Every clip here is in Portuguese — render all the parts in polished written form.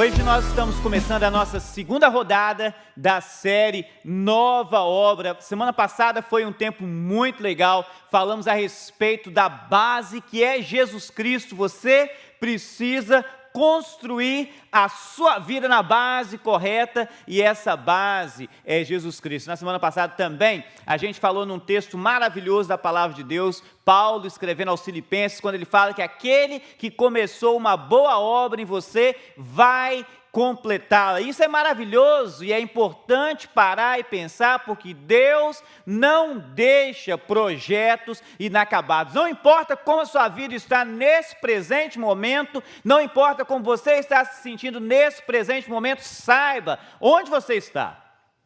Hoje nós estamos começando a nossa segunda rodada da série Nova Obra. Semana passada foi um tempo muito legal, falamos a respeito da base que é Jesus Cristo. Você precisa construir a sua vida na base correta e essa base é Jesus Cristo. Na semana passada também a gente falou num texto maravilhoso da palavra de Deus, Paulo escrevendo aos Filipenses, quando ele fala que aquele que começou uma boa obra em você vai completá-la. Isso é maravilhoso e é importante parar e pensar, porque Deus não deixa projetos inacabados. Não importa como a sua vida está nesse presente momento, não importa como você está se sentindo nesse presente momento, saiba onde você está,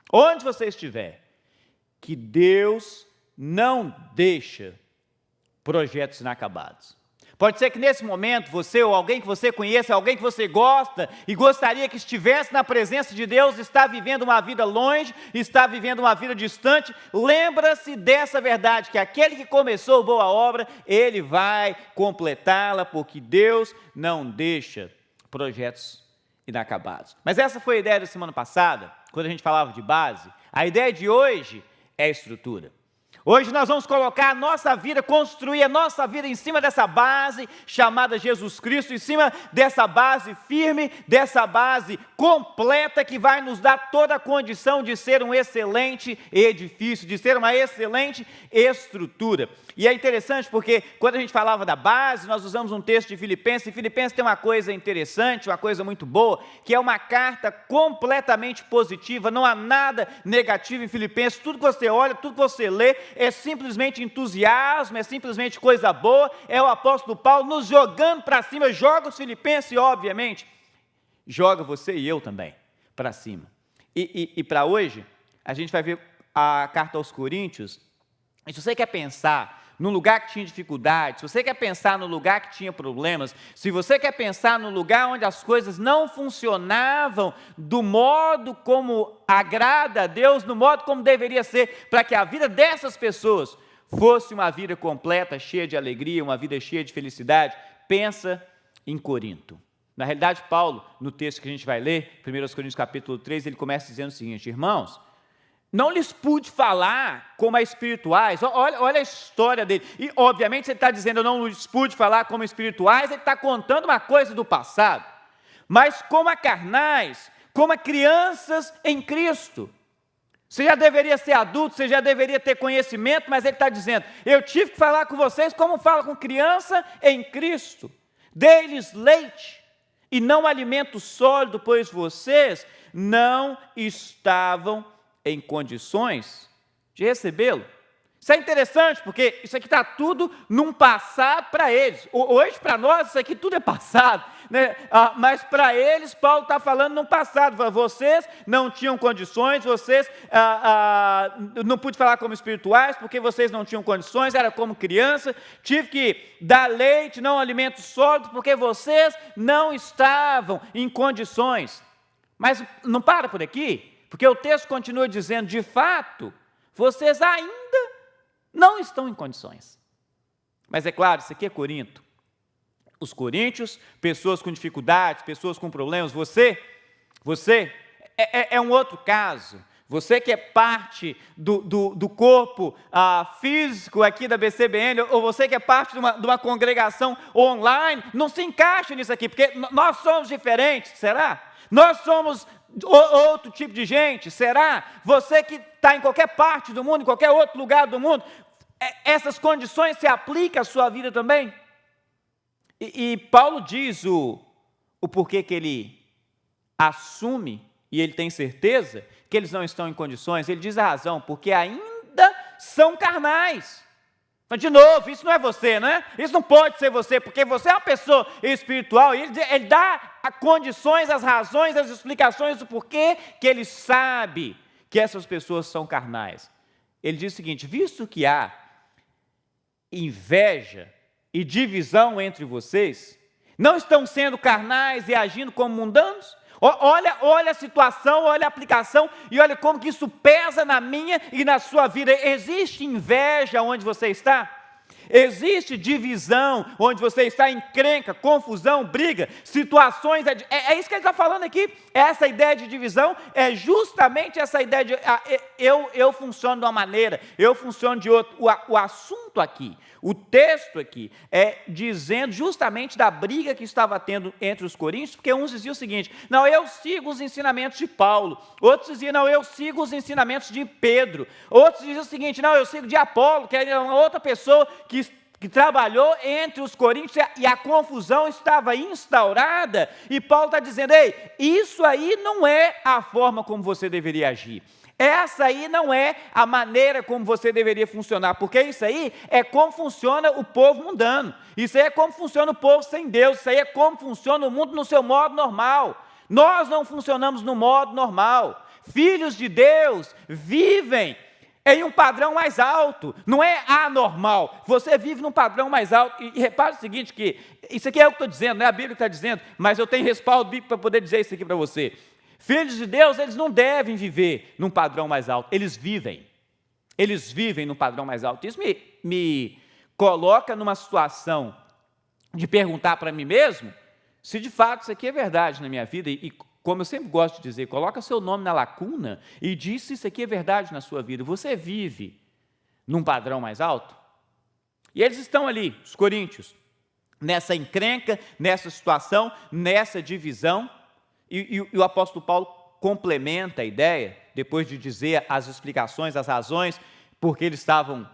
onde você estiver, que Deus não deixa projetos inacabados. Pode ser que nesse momento você ou alguém que você conheça, alguém que você gosta e gostaria que estivesse na presença de Deus, está vivendo uma vida longe, está vivendo uma vida distante. Lembra-se dessa verdade, que aquele que começou boa obra, ele vai completá-la, porque Deus não deixa projetos inacabados. Mas essa foi a ideia da semana passada, quando a gente falava de base. A ideia de hoje é estrutura. Hoje nós vamos colocar a nossa vida, construir a nossa vida em cima dessa base chamada Jesus Cristo, em cima dessa base firme, dessa base completa que vai nos dar toda a condição de ser um excelente edifício, de ser uma excelente estrutura. E é interessante porque quando a gente falava da base, nós usamos um texto de Filipenses, e Filipenses tem uma coisa interessante, uma coisa muito boa, que é uma carta completamente positiva, não há nada negativo em Filipenses, tudo que você olha, tudo que você lê, é simplesmente entusiasmo, é simplesmente coisa boa, é o apóstolo Paulo nos jogando para cima, joga os filipenses e obviamente, joga você e eu também para cima. E para hoje, a gente vai ver a carta aos Coríntios, e se você quer pensar no lugar que tinha dificuldade, se você quer pensar no lugar que tinha problemas, se você quer pensar no lugar onde as coisas não funcionavam do modo como agrada a Deus, do modo como deveria ser, para que a vida dessas pessoas fosse uma vida completa, cheia de alegria, uma vida cheia de felicidade, pensa em Corinto. Na realidade, Paulo, no texto que a gente vai ler, 1 Coríntios capítulo 3, ele começa dizendo o seguinte: irmãos, não lhes pude falar como a espirituais. Olha a história dele. E, obviamente, ele está dizendo, eu não lhes pude falar como espirituais, ele está contando uma coisa do passado. Mas como a carnais, como a crianças em Cristo. Você já deveria ser adulto, você já deveria ter conhecimento, mas ele está dizendo, eu tive que falar com vocês como fala com criança em Cristo. Dei-lhes leite e não alimento sólido, pois vocês não estavam em condições de recebê-lo. Isso é interessante, porque isso aqui está tudo num passado para eles. Hoje, para nós, isso aqui tudo é passado, né? Mas para eles, Paulo está falando num passado. Vocês não tinham condições, vocês não pude falar como espirituais, porque vocês não tinham condições, era como criança. Tive que dar leite, não alimento sólido, porque vocês não estavam em condições. Mas não para por aqui. Porque o texto continua dizendo, de fato, vocês ainda não estão em condições. Mas é claro, isso aqui é Corinto. Os coríntios, pessoas com dificuldades, pessoas com problemas, você é um outro caso. Você que é parte do corpo físico aqui da BCBN, ou você que é parte de uma congregação online, não se encaixa nisso aqui, porque nós somos diferentes, será? Nós somos outro tipo de gente, será? Você que está em qualquer parte do mundo, em qualquer outro lugar do mundo, essas condições se aplicam à sua vida também? E Paulo diz o porquê que ele assume, e ele tem certeza, que eles não estão em condições. Ele diz a razão, porque ainda são carnais. Mas, de novo, isso não é você, né? Isso não pode ser você, porque você é uma pessoa espiritual, e ele dá condições, as razões, as explicações do porquê que ele sabe que essas pessoas são carnais. Ele diz o seguinte, visto que há inveja e divisão entre vocês, não estão sendo carnais e agindo como mundanos? Olha a situação, olha a aplicação e olha como que isso pesa na minha e na sua vida. Existe inveja onde você está? Existe divisão, onde você está em encrenca, confusão, briga, situações. É isso que ele está falando aqui. Essa ideia de divisão é justamente essa ideia de eu funciono de uma maneira, eu funciono de outra. O assunto aqui, o texto aqui, é dizendo justamente da briga que estava tendo entre os coríntios, porque uns diziam o seguinte: não, eu sigo os ensinamentos de Paulo. Outros diziam: não, eu sigo os ensinamentos de Pedro. Outros diziam o seguinte: não, eu sigo de Apolo, que era uma outra pessoa que trabalhou entre os coríntios, e a confusão estava instaurada, e Paulo está dizendo: ei, isso aí não é a forma como você deveria agir. Essa aí não é a maneira como você deveria funcionar, porque isso aí é como funciona o povo mundano, isso aí é como funciona o povo sem Deus, isso aí é como funciona o mundo no seu modo normal. Nós não funcionamos no modo normal. Filhos de Deus vivem em um padrão mais alto, não é anormal, você vive num padrão mais alto. E repare o seguinte, que isso aqui é o que estou dizendo, não é a Bíblia que está dizendo, mas eu tenho respaldo bíblico para poder dizer isso aqui para você. Filhos de Deus, eles não devem viver num padrão mais alto, eles vivem num padrão mais alto. Isso me coloca numa situação de perguntar para mim mesmo se de fato isso aqui é verdade na minha vida, e como eu sempre gosto de dizer, coloca seu nome na lacuna e diz se isso aqui é verdade na sua vida. Você vive num padrão mais alto? E eles estão ali, os coríntios, nessa encrenca, nessa situação, nessa divisão, e o apóstolo Paulo complementa a ideia, depois de dizer as explicações, as razões, porque eles estavam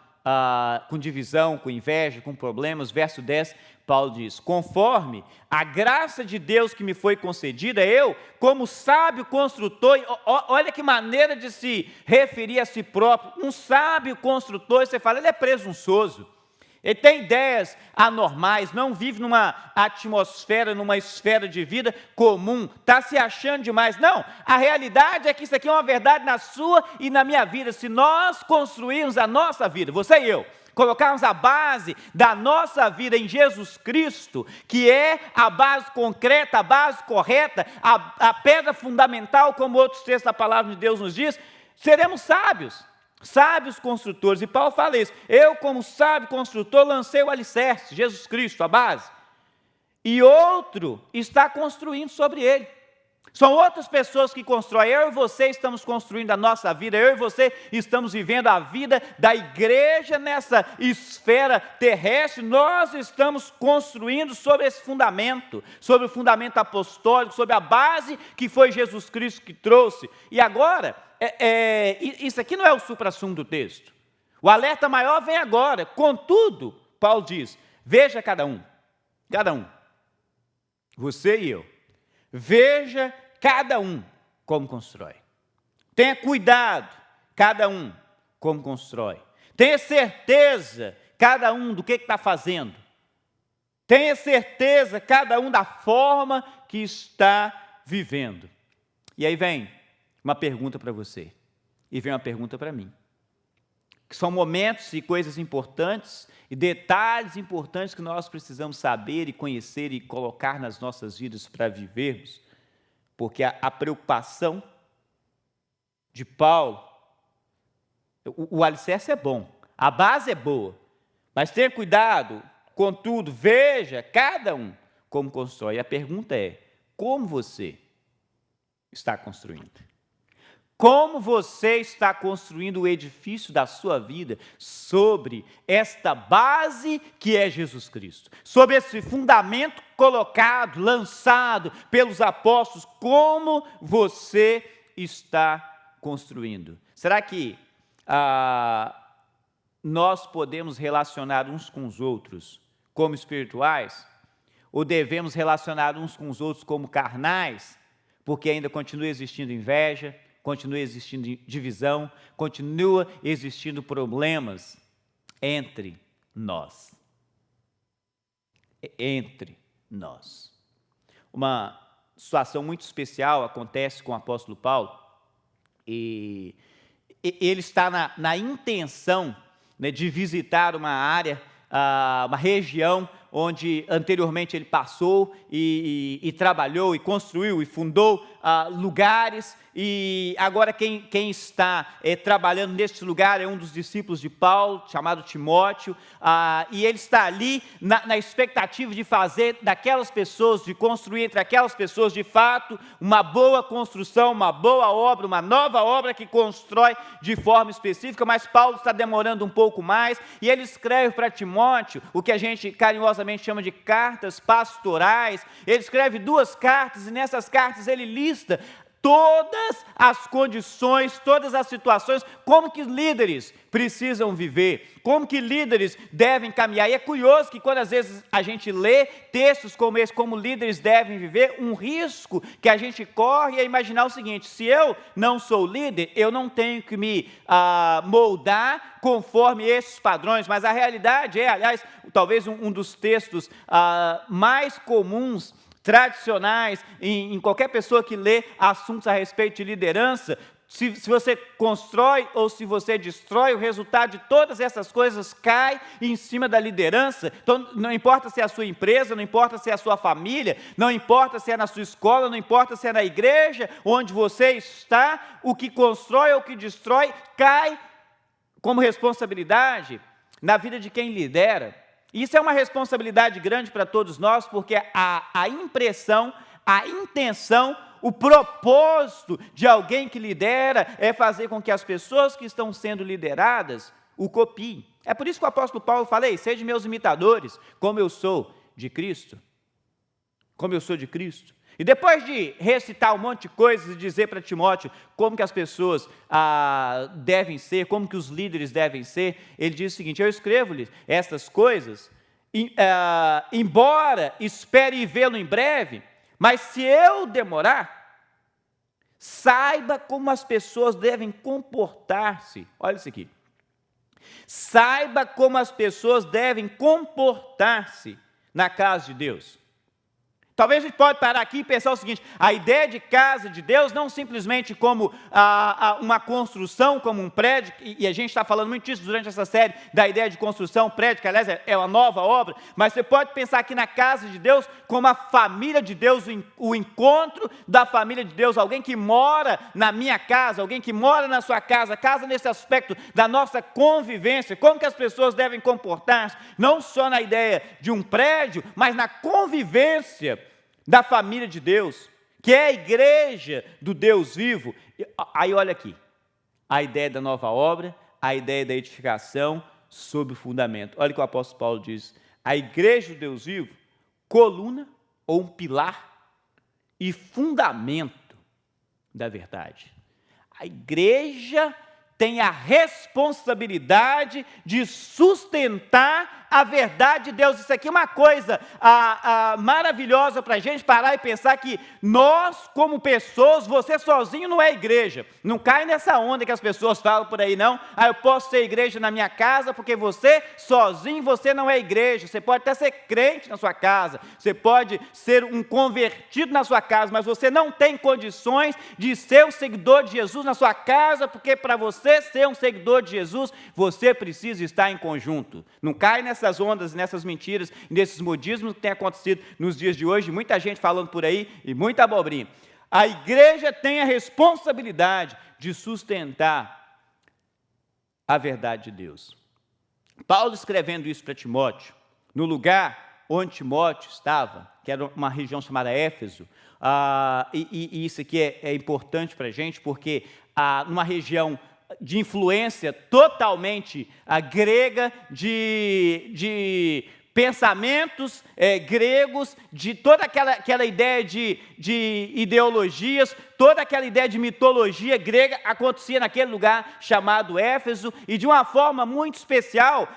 com divisão, com inveja, com problemas. Verso 10, Paulo diz: conforme a graça de Deus que me foi concedida, eu, como sábio construtor, olha que maneira de se referir a si próprio, um sábio construtor, você fala, ele é presunçoso, ele tem ideias anormais, não vive numa atmosfera, numa esfera de vida comum, está se achando demais. Não, a realidade é que isso aqui é uma verdade na sua e na minha vida. Se nós construirmos a nossa vida, você e eu, colocarmos a base da nossa vida em Jesus Cristo, que é a base concreta, a base correta, a pedra fundamental, como outros textos da palavra de Deus nos diz, seremos sábios construtores. E Paulo fala isso: eu, como sábio construtor, lancei o alicerce, Jesus Cristo, a base, e outro está construindo sobre ele. São outras pessoas que constroem. Eu e você estamos construindo a nossa vida, eu e você estamos vivendo a vida da igreja nessa esfera terrestre. Nós estamos construindo sobre esse fundamento, sobre o fundamento apostólico, sobre a base que foi Jesus Cristo que trouxe. E agora, isso aqui não é o suprassumo do texto. O alerta maior vem agora. Contudo, Paulo diz: veja cada um, você e eu, veja cada um como constrói. Tenha cuidado, cada um como constrói. Tenha certeza, cada um, do que está fazendo. Tenha certeza, cada um, da forma que está vivendo. E aí vem uma pergunta para você, e vem uma pergunta para mim, que são momentos e coisas importantes, e detalhes importantes que nós precisamos saber e conhecer e colocar nas nossas vidas para vivermos, porque a preocupação de Paulo, o alicerce é bom, a base é boa, mas tenha cuidado, contudo, veja cada um como constrói. E a pergunta é: como você está construindo? Como você está construindo o edifício da sua vida sobre esta base que é Jesus Cristo? Sobre esse fundamento colocado, lançado pelos apóstolos, como você está construindo? Será que nós podemos relacionar uns com os outros como espirituais? Ou devemos relacionar uns com os outros como carnais? Porque ainda continua existindo inveja, continua existindo divisão, continua existindo problemas entre nós. Uma situação muito especial acontece com o apóstolo Paulo, e ele está na intenção, né, de visitar uma área, uma região onde anteriormente ele passou e trabalhou e construiu e fundou lugares, e agora quem está trabalhando neste lugar é um dos discípulos de Paulo, chamado Timóteo, e ele está ali na expectativa de fazer daquelas pessoas, de construir entre aquelas pessoas, de fato, uma boa construção, uma boa obra, uma nova obra que constrói de forma específica, mas Paulo está demorando um pouco mais, e ele escreve para Timóteo o que a gente carinhosamente chama de cartas pastorais. Ele escreve 2 cartas, e nessas cartas ele lista todas as condições, todas as situações, como que líderes precisam viver, como que líderes devem caminhar. E é curioso que quando às vezes a gente lê textos como esse, como líderes devem viver, um risco que a gente corre é imaginar o seguinte: se eu não sou líder, eu não tenho que me moldar conforme esses padrões. Mas a realidade é, aliás, talvez um dos textos mais comuns, tradicionais, em qualquer pessoa que lê assuntos a respeito de liderança, se você constrói ou se você destrói, o resultado de todas essas coisas cai em cima da liderança. Então, não importa se é a sua empresa, não importa se é a sua família, não importa se é na sua escola, não importa se é na igreja onde você está, o que constrói ou o que destrói cai como responsabilidade na vida de quem lidera. Isso é uma responsabilidade grande para todos nós, porque a impressão, a intenção, o propósito de alguém que lidera é fazer com que as pessoas que estão sendo lideradas o copiem. É por isso que o apóstolo Paulo fala: sejam meus imitadores, como eu sou de Cristo. Como eu sou de Cristo. E depois de recitar um monte de coisas e dizer para Timóteo como que as pessoas devem ser, como que os líderes devem ser, ele diz o seguinte: eu escrevo-lhes estas coisas, embora espere vê-lo em breve, mas se eu demorar, saiba como as pessoas devem comportar-se. Olha isso aqui. Saiba como as pessoas devem comportar-se na casa de Deus. Talvez a gente pode parar aqui e pensar o seguinte: a ideia de casa de Deus não simplesmente como uma construção, como um prédio, e a gente está falando muito disso durante essa série, da ideia de construção, prédio, que aliás é uma nova obra, mas você pode pensar aqui na casa de Deus como a família de Deus, o encontro da família de Deus, alguém que mora na minha casa, alguém que mora na sua casa, casa nesse aspecto da nossa convivência, como que as pessoas devem comportar-se, não só na ideia de um prédio, mas na convivência da família de Deus, que é a igreja do Deus vivo. Aí olha aqui, a ideia da nova obra, a ideia da edificação sobre o fundamento. Olha o que o apóstolo Paulo diz: a igreja do Deus vivo, coluna ou um pilar e fundamento da verdade. A igreja tem a responsabilidade de sustentar a verdade de Deus. Isso aqui é uma coisa maravilhosa para a gente parar e pensar que nós, como pessoas, você sozinho não é igreja. Não cai nessa onda que as pessoas falam por aí, não. Eu posso ser igreja na minha casa, porque você sozinho, você não é igreja. Você pode até ser crente na sua casa, você pode ser um convertido na sua casa, mas você não tem condições de ser um seguidor de Jesus na sua casa, porque para você ser um seguidor de Jesus, você precisa estar em conjunto. Não cai nessas ondas, nessas mentiras, nesses modismos que tem acontecido nos dias de hoje, muita gente falando por aí e muita abobrinha. A igreja tem a responsabilidade de sustentar a verdade de Deus. Paulo escrevendo isso para Timóteo, no lugar onde Timóteo estava, que era uma região chamada Éfeso, e isso aqui é importante para a gente, porque numa região de influência totalmente grega, de pensamentos gregos, de toda aquela ideia de ideologias, toda aquela ideia de mitologia grega acontecia naquele lugar chamado Éfeso, e de uma forma muito especial,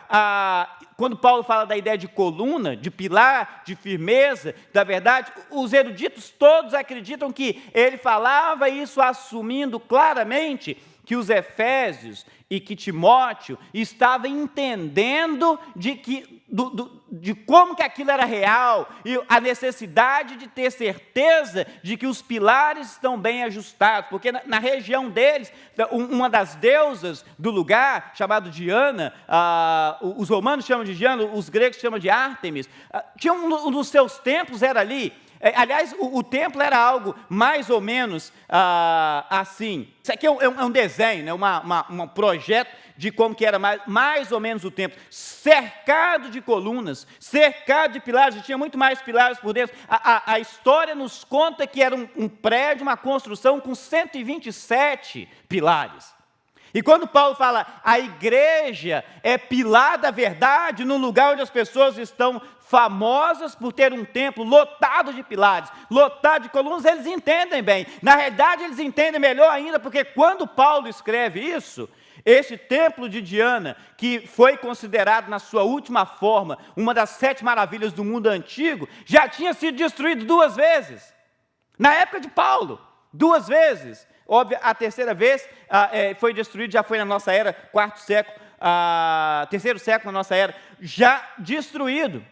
quando Paulo fala da ideia de coluna, de pilar, de firmeza, da verdade, os eruditos todos acreditam que ele falava isso assumindo claramente que os efésios e que Timóteo estavam entendendo de como que aquilo era real, e a necessidade de ter certeza de que os pilares estão bem ajustados, porque na região deles, uma das deusas do lugar, chamada Diana, os romanos chamam de Diana, os gregos chamam de Ártemis, tinha um dos seus templos era ali. Aliás, o templo era algo mais ou menos assim. Isso aqui é um desenho, né? Um projeto de como que era mais ou menos o templo. Cercado de colunas, cercado de pilares, e tinha muito mais pilares por dentro. A história nos conta que era um prédio, uma construção com 127 pilares. E quando Paulo fala, a igreja é pilar da verdade, num lugar onde as pessoas estão famosas por ter um templo lotado de pilares, lotado de colunas, eles entendem bem. Na realidade, eles entendem melhor ainda, porque quando Paulo escreve isso, esse templo de Diana, que foi considerado na sua última forma, uma das 7 maravilhas do mundo antigo, já tinha sido destruído 2 vezes. Na época de Paulo, 2 vezes. Óbvio, a terceira vez foi destruído, já foi na nossa era, 4º século, 3º século na nossa era, já destruído.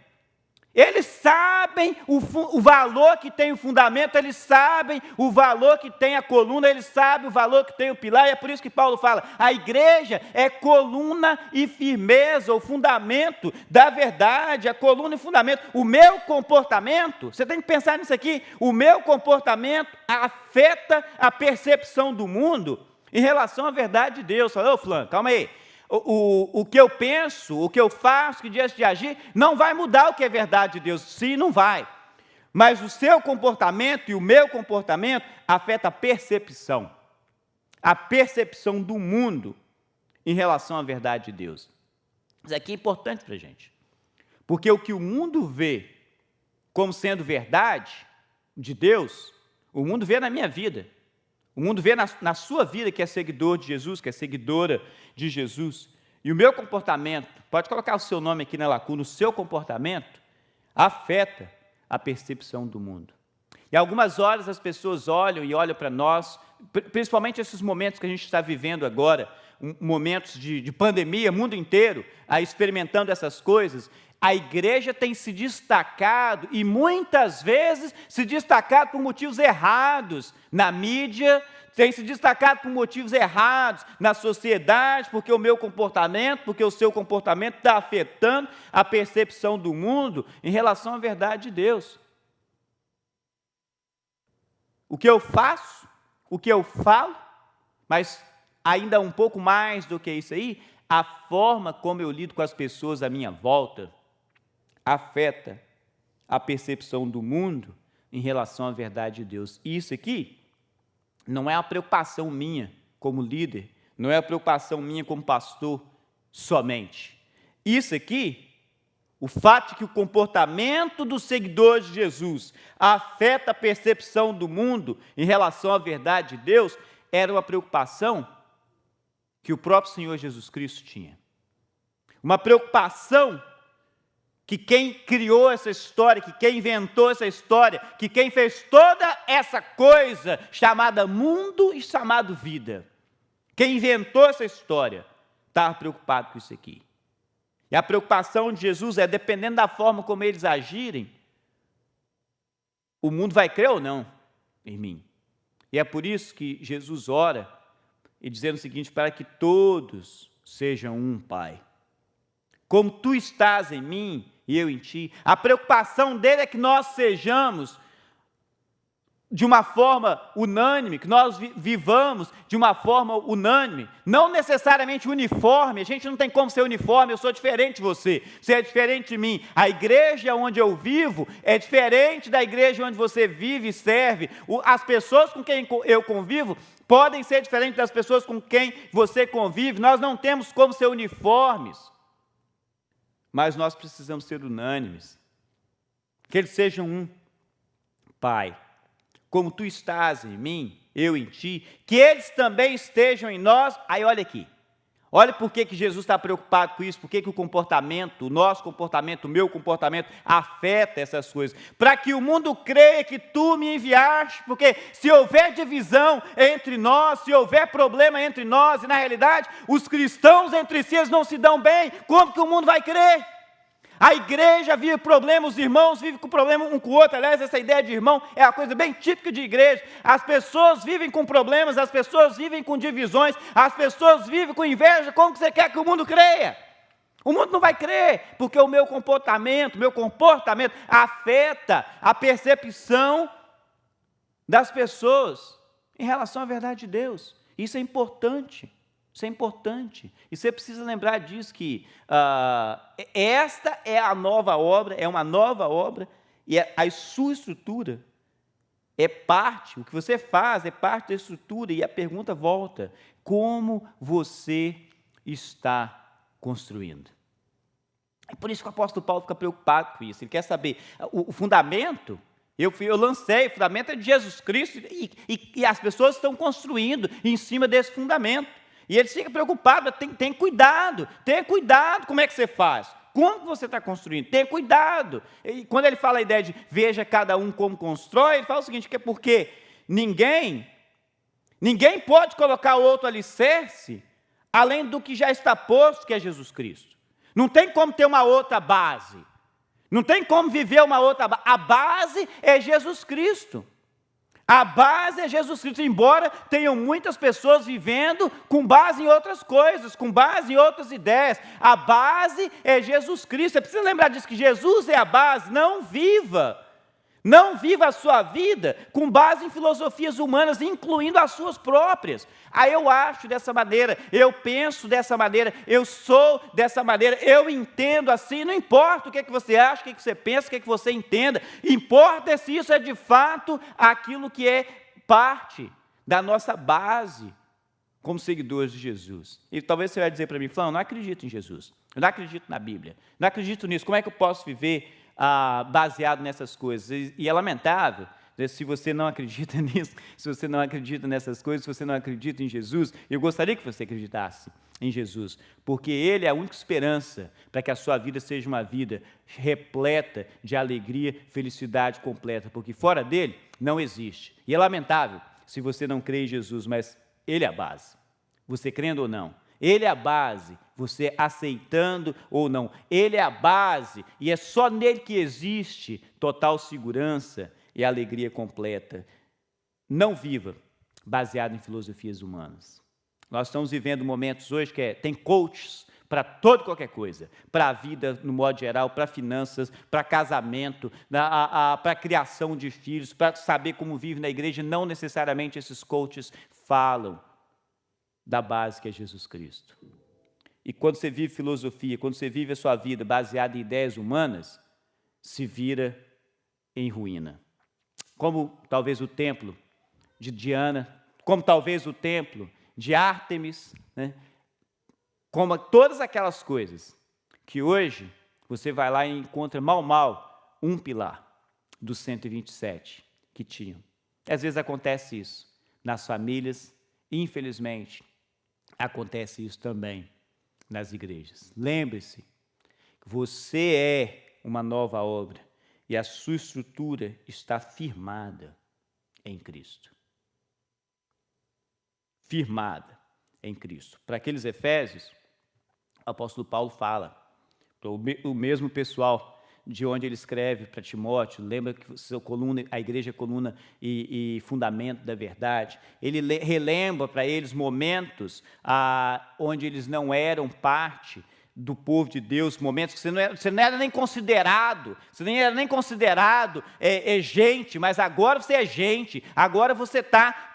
Eles sabem o valor que tem o fundamento, eles sabem o valor que tem a coluna, eles sabem o valor que tem o pilar, e é por isso que Paulo fala, a igreja é coluna e firmeza, o fundamento da verdade, a coluna e fundamento. O meu comportamento, você tem que pensar nisso aqui, o meu comportamento afeta a percepção do mundo em relação à verdade de Deus. Fala, ô fulano, calma aí. O que eu penso, o que eu faço, que diante de agir, não vai mudar o que é verdade de Deus. Sim, não vai. Mas o seu comportamento e o meu comportamento afeta a percepção do mundo em relação à verdade de Deus. Isso aqui é importante para a gente. Porque o que o mundo vê como sendo verdade de Deus, o mundo vê na minha vida. O mundo vê na sua vida que é seguidor de Jesus, que é seguidora de Jesus. E o meu comportamento, pode colocar o seu nome aqui na lacuna, o seu comportamento afeta a percepção do mundo. E algumas horas as pessoas olham para nós, principalmente esses momentos que a gente está vivendo agora, momentos de pandemia, mundo inteiro, experimentando essas coisas. A igreja tem se destacado, e muitas vezes se destacado por motivos errados na mídia, tem se destacado por motivos errados na sociedade, porque o meu comportamento, porque o seu comportamento está afetando a percepção do mundo em relação à verdade de Deus. O que eu faço, o que eu falo, mas ainda um pouco mais do que isso aí, a forma como eu lido com as pessoas à minha volta, afeta a percepção do mundo em relação à verdade de Deus. E isso aqui não é uma preocupação minha como líder, não é uma preocupação minha como pastor somente. Isso aqui, o fato de que o comportamento dos seguidores de Jesus afeta a percepção do mundo em relação à verdade de Deus, era uma preocupação que o próprio Senhor Jesus Cristo tinha. Uma preocupação que quem criou essa história, que quem inventou essa história, que quem fez toda essa coisa chamada mundo e chamado vida, quem inventou essa história, estava preocupado com isso aqui. E a preocupação de Jesus é, dependendo da forma como eles agirem, o mundo vai crer ou não em mim. E é por isso que Jesus ora, e dizendo o seguinte, para que todos sejam um, Pai. Como tu estás em mim, e eu em ti. A preocupação dele é que nós sejamos de uma forma unânime, que nós vivamos de uma forma unânime, não necessariamente uniforme. A gente não tem como ser uniforme, eu sou diferente de você, você é diferente de mim. A igreja onde eu vivo é diferente da igreja onde você vive e serve. As pessoas com quem eu convivo podem ser diferentes das pessoas com quem você convive. Nós não temos como ser uniformes. Mas nós precisamos ser unânimes, que eles sejam um. Pai, como tu estás em mim, eu em ti, que eles também estejam em nós. Aí olha aqui, olha por que Jesus está preocupado com isso, por que o comportamento, o nosso comportamento, o meu comportamento afeta essas coisas, para que o mundo creia que tu me enviaste, porque se houver divisão entre nós, se houver problema entre nós, e na realidade os cristãos entre si eles não se dão bem, como que o mundo vai crer? A igreja vive problemas, os irmãos vivem com problema um com o outro. Aliás, essa ideia de irmão é uma coisa bem típica de igreja. As pessoas vivem com problemas, as pessoas vivem com divisões, as pessoas vivem com inveja. Como que você quer que o mundo creia? O mundo não vai crer, porque o meu comportamento afeta a percepção das pessoas em relação à verdade de Deus. Isso é importante. Isso é importante. E você precisa lembrar disso, que esta é a nova obra, é uma nova obra, e a sua estrutura é parte, o que você faz é parte da estrutura, e a pergunta volta: como você está construindo? É por isso que o apóstolo Paulo fica preocupado com isso. Ele quer saber o fundamento. Eu lancei, o fundamento é de Jesus Cristo, e as pessoas estão construindo em cima desse fundamento. E ele fica preocupado. Tem cuidado, tenha cuidado. Como é que você faz? Como você está construindo? Tenha cuidado. E quando ele fala a ideia de veja cada um como constrói, ele fala o seguinte, que é porque ninguém pode colocar outro alicerce além do que já está posto, que é Jesus Cristo. Não tem como ter uma outra base. Não tem como viver uma outra base. A base é Jesus Cristo. A base é Jesus Cristo, embora tenham muitas pessoas vivendo com base em outras coisas, com base em outras ideias. A base é Jesus Cristo. Você precisa lembrar disso, que Jesus é a base. Não viva a sua vida com base em filosofias humanas, incluindo as suas próprias. Aí eu acho dessa maneira, eu penso dessa maneira, eu sou dessa maneira, eu entendo assim. Não importa o que é que você acha, o que é que você pensa, o que é que você entenda. Importa se isso é de fato aquilo que é parte da nossa base como seguidores de Jesus. E talvez você vai dizer para mim, Flávio, eu não acredito em Jesus, eu não acredito na Bíblia, não acredito nisso. Como é que eu posso viver baseado nessas coisas? E é lamentável, né, se você não acredita nisso, se você não acredita nessas coisas, se você não acredita em Jesus. Eu gostaria que você acreditasse em Jesus, porque Ele é a única esperança para que a sua vida seja uma vida repleta de alegria, felicidade completa, porque fora dele não existe. E é lamentável se você não crê em Jesus, mas Ele é a base, você crendo ou não. Ele é a base, você aceitando ou não. Ele é a base, e é só nele que existe total segurança e alegria completa. Não viva baseado em filosofias humanas. Nós estamos vivendo momentos hoje que tem coaches para toda e qualquer coisa, para a vida no modo geral, para finanças, para casamento, para a criação de filhos, para saber como vive na igreja. Não necessariamente esses coaches falam da base que é Jesus Cristo. E quando você vive filosofia, quando você vive a sua vida baseada em ideias humanas, se vira em ruína. Como talvez o templo de Diana, como talvez o templo de Ártemis, né? Como todas aquelas coisas que hoje você vai lá e encontra mal um pilar dos 127 que tinham. Às vezes acontece isso nas famílias, infelizmente, acontece isso também nas igrejas. Lembre-se, você é uma nova obra e a sua estrutura está firmada em Cristo. Firmada em Cristo. Para aqueles Efésios, o apóstolo Paulo fala, para o mesmo pessoal de onde ele escreve para Timóteo, lembra que a igreja é coluna e fundamento da verdade. Ele relembra para eles momentos onde eles não eram parte do povo de Deus, momentos que você não era nem considerado, gente, mas agora você é gente, agora você está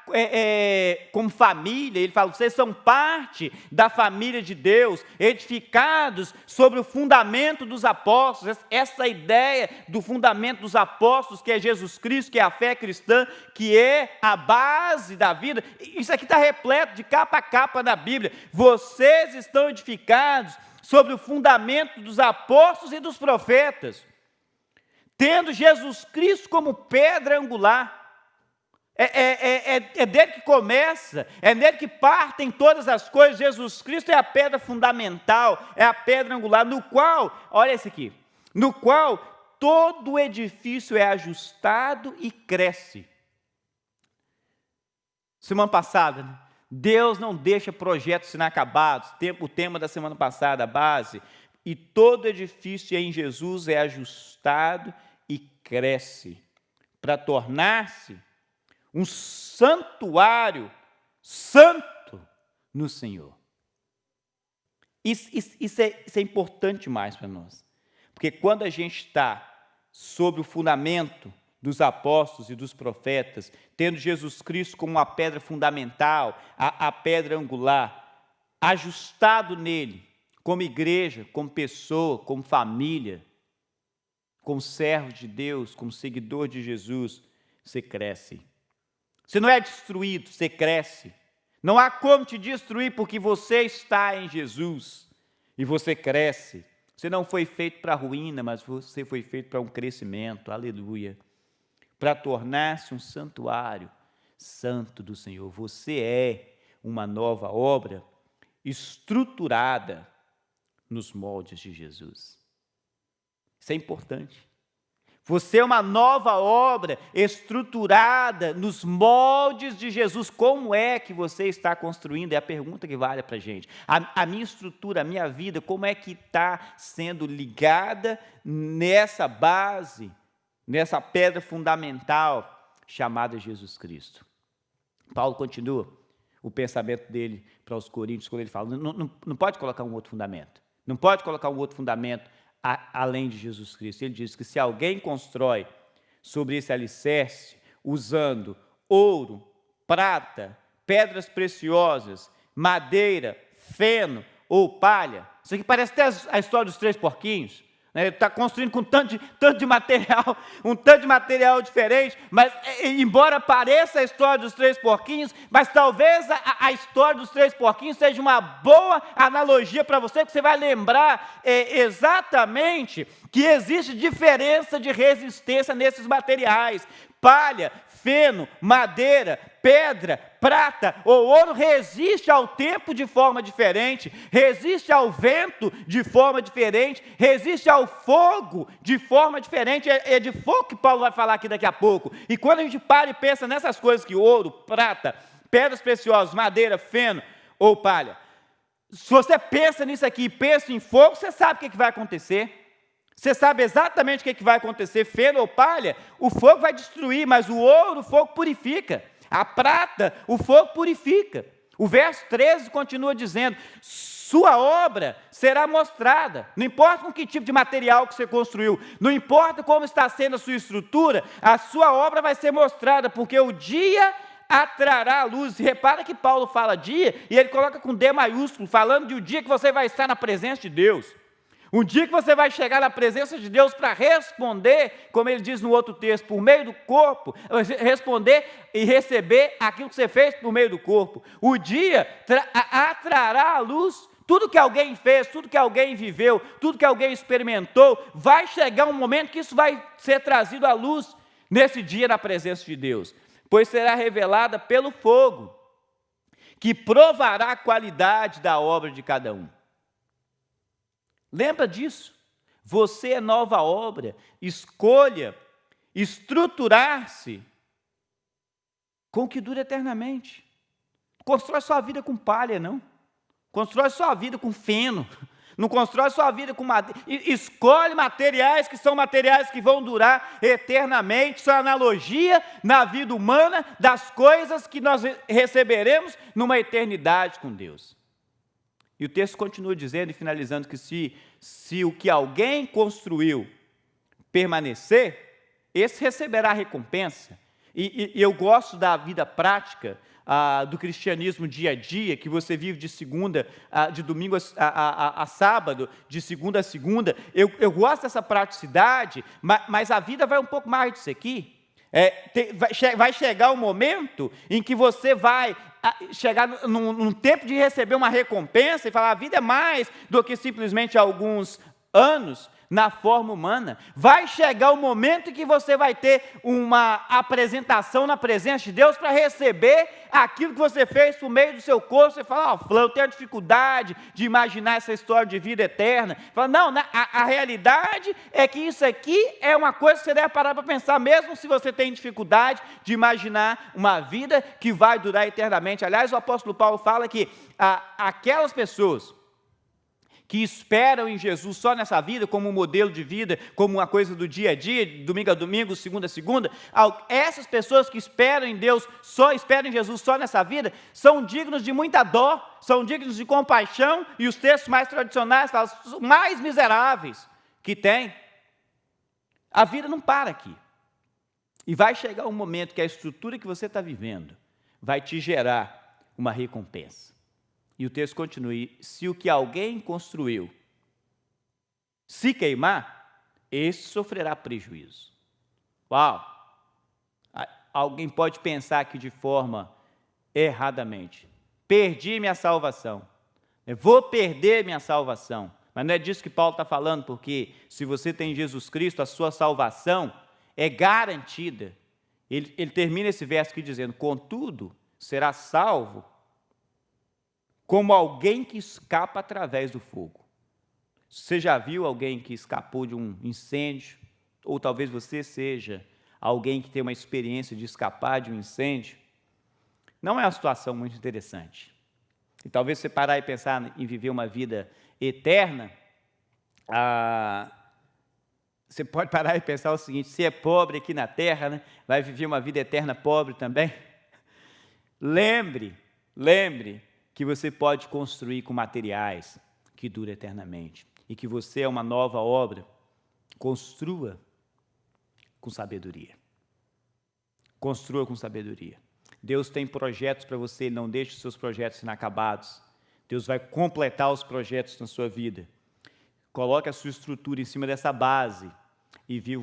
como família. Ele fala, vocês são parte da família de Deus, edificados sobre o fundamento dos apóstolos. Essa ideia do fundamento dos apóstolos, que é Jesus Cristo, que é a fé cristã, que é a base da vida. Isso aqui está repleto de capa a capa na Bíblia. Vocês estão edificados sobre o fundamento dos apóstolos e dos profetas, tendo Jesus Cristo como pedra angular. É dele que começa, é nele que partem todas as coisas. Jesus Cristo é a pedra fundamental, é a pedra angular, no qual, olha esse aqui, no qual todo o edifício é ajustado e cresce. Semana passada, né? Deus não deixa projetos inacabados. O tema da semana passada, a base. E todo edifício em Jesus é ajustado e cresce, para tornar-se um santuário santo no Senhor. Isso é importante demais para nós. Porque quando a gente está sobre o fundamento dos apóstolos e dos profetas, tendo Jesus Cristo como uma pedra fundamental, a pedra angular, ajustado nele, como igreja, como pessoa, como família, como servo de Deus, como seguidor de Jesus, você cresce. Você não é destruído, você cresce. Não há como te destruir porque você está em Jesus e você cresce. Você não foi feito para a ruína, mas você foi feito para um crescimento, aleluia. Para tornar-se um santuário santo do Senhor. Você é uma nova obra estruturada nos moldes de Jesus. Isso é importante. Você é uma nova obra estruturada nos moldes de Jesus. Como é que você está construindo? É a pergunta que vale para a gente. A minha estrutura, a minha vida, como é que está sendo ligada nessa base, nessa pedra fundamental chamada Jesus Cristo? Paulo continua o pensamento dele para os Coríntios, quando ele fala, não pode colocar um outro fundamento. Não pode colocar um outro fundamento além de Jesus Cristo. Ele diz que se alguém constrói sobre esse alicerce, usando ouro, prata, pedras preciosas, madeira, feno ou palha, isso aqui parece até a história dos 3 porquinhos, né? Ele está construindo com tanto de material, um tanto de material diferente, mas embora pareça a história dos 3 porquinhos, mas talvez a história dos 3 porquinhos seja uma boa analogia para você, que você vai lembrar exatamente que existe diferença de resistência nesses materiais. Palha, feno, madeira, pedra, prata ou ouro resiste ao tempo de forma diferente, resiste ao vento de forma diferente, resiste ao fogo de forma diferente. É de fogo que Paulo vai falar aqui daqui a pouco. E quando a gente para e pensa nessas coisas que ouro, prata, pedras preciosas, madeira, feno ou palha, se você pensa nisso aqui e pensa em fogo, você sabe o que vai acontecer. Você sabe exatamente o que vai acontecer. Feno ou palha, o fogo vai destruir, mas o ouro, o fogo purifica. A prata, o fogo purifica. O verso 13 continua dizendo, sua obra será mostrada. Não importa com que tipo de material que você construiu, não importa como está sendo a sua estrutura, a sua obra vai ser mostrada, porque o dia atrará a luz. Repara que Paulo fala dia, e ele coloca com D maiúsculo, falando de um dia que você vai estar na presença de Deus. Um dia que você vai chegar na presença de Deus para responder, como ele diz no outro texto, por meio do corpo, responder e receber aquilo que você fez por meio do corpo. O dia atrará à luz tudo que alguém fez, tudo que alguém viveu, tudo que alguém experimentou. Vai chegar um momento que isso vai ser trazido à luz nesse dia na presença de Deus, pois será revelada pelo fogo, que provará a qualidade da obra de cada um. Lembra disso? Você é nova obra. Escolha estruturar-se com o que dura eternamente. Constrói sua vida com palha, não. Constrói sua vida com feno. Não constrói sua vida com madeira. Escolhe materiais que são materiais que vão durar eternamente. Isso é analogia na vida humana das coisas que nós receberemos numa eternidade com Deus. E o texto continua dizendo e finalizando que se o que alguém construiu permanecer, esse receberá recompensa. E eu gosto da vida prática, do cristianismo dia a dia, que você vive de domingo a sábado, de segunda a segunda. Eu gosto dessa praticidade, mas a vida vai um pouco mais disso aqui. Vai chegar um momento em que você vai chegar num tempo de receber uma recompensa e falar, a vida é mais do que simplesmente alguns anos na forma humana. Vai chegar o momento em que você vai ter uma apresentação na presença de Deus para receber aquilo que você fez por meio do seu corpo. Você fala, eu tenho dificuldade de imaginar essa história de vida eterna. Fala, não, a realidade é que isso aqui é uma coisa que você deve parar para pensar, mesmo se você tem dificuldade de imaginar uma vida que vai durar eternamente. Aliás, o apóstolo Paulo fala que aquelas pessoas que esperam em Jesus só nessa vida, como um modelo de vida, como uma coisa do dia a dia, domingo a domingo, segunda a segunda, essas pessoas que esperam em Deus, só esperam em Jesus só nessa vida, são dignos de muita dó, são dignos de compaixão, e os textos mais tradicionais falam, os mais miseráveis que tem. A vida não para aqui. E vai chegar um momento que a estrutura que você está vivendo vai te gerar uma recompensa. E o texto continua, se o que alguém construiu se queimar, esse sofrerá prejuízo. Uau! Alguém pode pensar aqui de forma erradamente. Perdi minha salvação. Eu vou perder minha salvação. Mas não é disso que Paulo está falando, porque se você tem Jesus Cristo, a sua salvação é garantida. Ele termina esse verso aqui dizendo, contudo, será salvo como alguém que escapa através do fogo. Você já viu alguém que escapou de um incêndio? Ou talvez você seja alguém que tem uma experiência de escapar de um incêndio? Não é uma situação muito interessante. E talvez você parar e pensar em viver uma vida eterna, você pode parar e pensar o seguinte, se é pobre aqui na terra, né, vai viver uma vida eterna pobre também? Lembre que você pode construir com materiais que duram eternamente e que você é uma nova obra. Construa com sabedoria. Construa com sabedoria. Deus tem projetos para você, não deixe os seus projetos inacabados. Deus vai completar os projetos na sua vida. Coloque a sua estrutura em cima dessa base e viva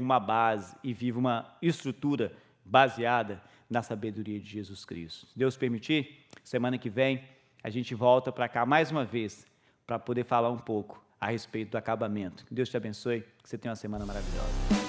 uma estrutura baseada na sabedoria de Jesus Cristo. Se Deus permitir, semana que vem a gente volta para cá mais uma vez para poder falar um pouco a respeito do acabamento. Que Deus te abençoe, que você tenha uma semana maravilhosa.